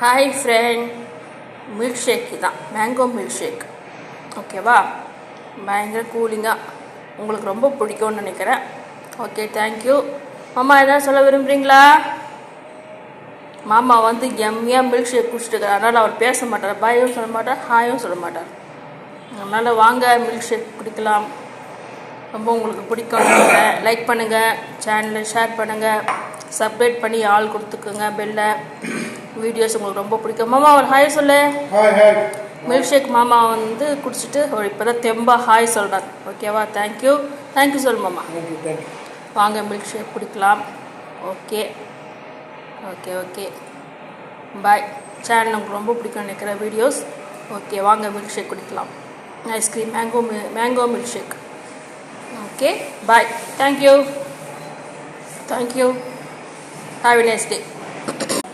Hi friend, milk shake தான், mango milk shake. ஓகேவா? பயங்கர கூலிங்காக உங்களுக்கு ரொம்ப பிடிக்கும்னு நினைக்கிறேன். Okay, thank you. மாமா எதாவது சொல்ல விரும்புகிறீங்களா? மாமா எம்மியாக மில்க் ஷேக் குடிச்சிட்டு அதனால் அவர் பேச மாட்டார், பாயும் சொல்ல மாட்டார், ஹாயும் சொல்ல மாட்டார். அதனால் வாங்க மில்க் ஷேக் குடிக்கலாம். ரொம்ப உங்களுக்கு பிடிக்கும்னு நினைக்கிறேன். லைக் பண்ணுங்கள், சேனலை ஷேர் பண்ணுங்கள், சப்ஸ்கிரைப் பண்ணி ஆள் கொடுத்துக்குங்க பெல்ல. வீடியோஸ் உங்களுக்கு ரொம்ப பிடிக்கும். மாமா ஒரு ஹாய் சொல்லு. மில்க் ஷேக் மாமா குடிச்சிட்டு இப்போ தான் தெம்பா ஹாய் சொல்கிறார். ஓகேவா? தேங்க்யூ. தேங்க்யூ சொல்லு மாமா. வாங்க மில்க் ஷேக் குடிக்கலாம். Okay okay okay bye. Channel உங்களுக்கு ரொம்ப பிடிக்கும் நினைக்கிற வீடியோஸ். ஓகே, வாங்க மில்க் ஷேக் குடிக்கலாம். Ice cream mango milkshake. Okay bye. Thank you. Thank you. Have a nice day.